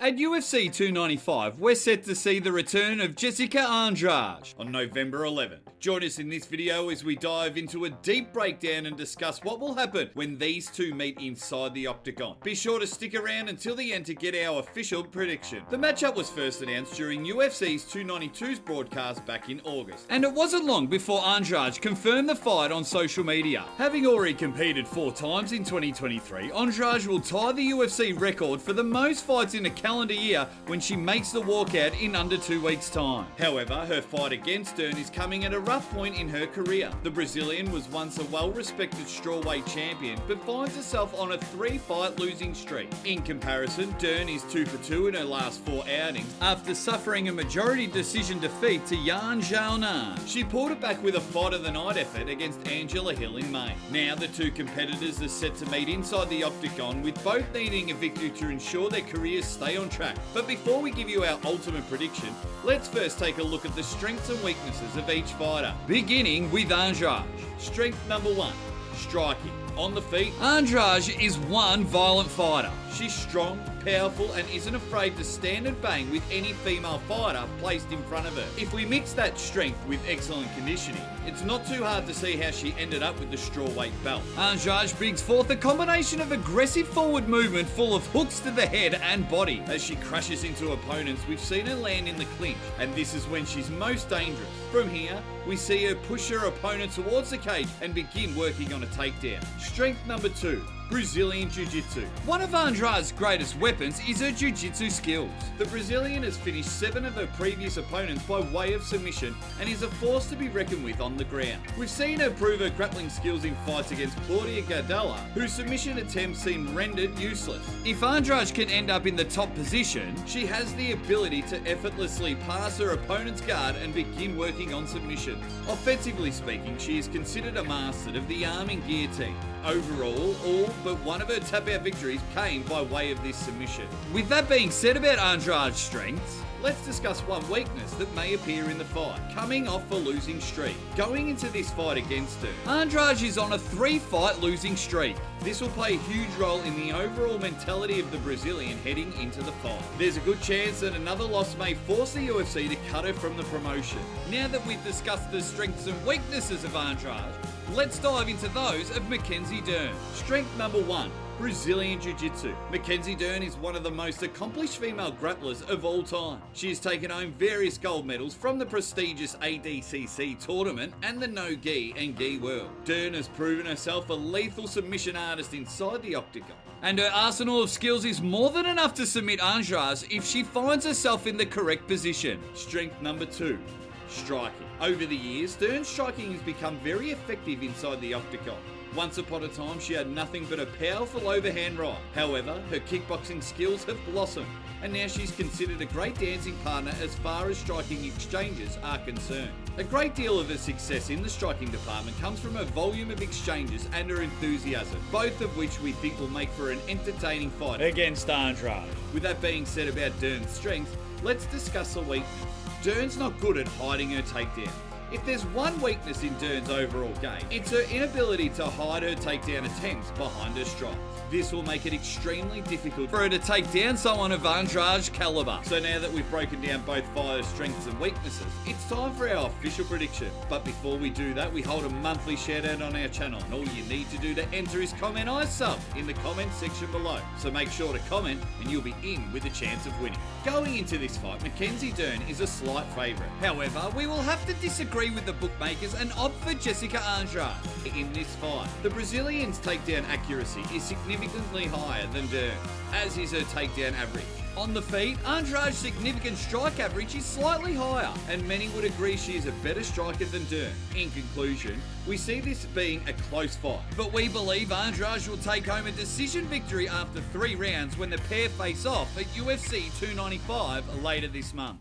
At UFC 295, we're set to see the return of Jessica Andrade on November 11th. Join us in this video as we dive into a deep breakdown and discuss what will happen when these two meet inside the octagon. Be sure to stick around until the end to get our official prediction. The matchup was first announced during UFC's 292's broadcast back in August, and it wasn't long before Andrade confirmed the fight on social media. Having already competed 4 times in 2023, Andrade will tie the UFC record for the most fights in a calendar year when she makes the walkout in under 2 weeks' time. However, her fight against Dern is coming at a rough point in her career. The Brazilian was once a well-respected strawweight champion, but finds herself on a 3-fight losing streak. In comparison, Dern is 2 for 2 in her last 4 outings after suffering a majority decision defeat to Yan Xiaonan. She pulled it back with a fight of the night effort against Angela Hill in May. Now the two competitors are set to meet inside the octagon, with both needing a victory to ensure their careers stay on track. But before we give you our ultimate prediction, let's first take a look at the strengths and weaknesses of each fighter. Beginning with Andrade. Strength number 1, striking. On the feet, Andrade is one violent fighter. She's strong, powerful, and isn't afraid to stand and bang with any female fighter placed in front of her. If we mix that strength with excellent conditioning, it's not too hard to see how she ended up with the strawweight belt. Andrade brings forth a combination of aggressive forward movement full of hooks to the head and body. As she crashes into opponents, we've seen her land in the clinch, and this is when she's most dangerous. From here, we see her push her opponent towards the cage and begin working on a takedown. Strength number 2, Brazilian Jiu-Jitsu. One of Andrade's greatest weapons is her Jiu-Jitsu skills. The Brazilian has finished 7 of her previous opponents by way of submission and is a force to be reckoned with on the ground. We've seen her prove her grappling skills in fights against Claudia Gadelha, whose submission attempts seem rendered useless. If Andrade can end up in the top position, she has the ability to effortlessly pass her opponent's guard and begin working on submissions. Offensively speaking, she is considered a master of the arm and guillotine. Overall, all but one of her tap-out victories came by way of this submission. With that being said about Andrade's strengths, let's discuss one weakness that may appear in the fight. Coming off a losing streak. Going into this fight against her, Andrade is on a 3-fight losing streak. This will play a huge role in the overall mentality of the Brazilian heading into the fight. There's a good chance that another loss may force the UFC to cut her from the promotion. Now that we've discussed the strengths and weaknesses of Andrade, let's dive into those of Mackenzie Dern. Strength number 1, Brazilian Jiu-Jitsu. Mackenzie Dern is one of the most accomplished female grapplers of all time. She has taken home various gold medals from the prestigious ADCC tournament and the no gi and gi world. Dern has proven herself a lethal submission artist inside the octagon, and her arsenal of skills is more than enough to submit Andrade if she finds herself in the correct position. Strength number 2, striking. Over the years, Dern's striking has become very effective inside the octagon. Once upon a time, she had nothing but a powerful overhand right. However, her kickboxing skills have blossomed, and now she's considered a great dancing partner as far as striking exchanges are concerned. A great deal of her success in the striking department comes from her volume of exchanges and her enthusiasm, both of which we think will make for an entertaining fight against Andrade. With that being said about Dern's strengths, let's discuss a weakness. Dern's not good at hiding her takedown. If there's one weakness in Dern's overall game, it's her inability to hide her takedown attempts behind her strikes. This will make it extremely difficult for her to take down someone of Andrade's caliber. So now that we've broken down both fighters' strengths and weaknesses, it's time for our official prediction. But before we do that, we hold a monthly shout out on our channel, and all you need to do to enter is comment I sub in the comment section below. So make sure to comment and you'll be in with a chance of winning. Going into this fight, Mackenzie Dern is a slight favourite. However, we will have to disagree with the bookmakers and opt for Jessica Andrade in this fight. The Brazilian's takedown accuracy is significantly higher than Dern, as is her takedown average. On the feet, Andrade's significant strike average is slightly higher, and many would agree she is a better striker than Dern. In conclusion, we see this being a close fight, but we believe Andrade will take home a decision victory after 3 rounds when the pair face off at UFC 295 later this month.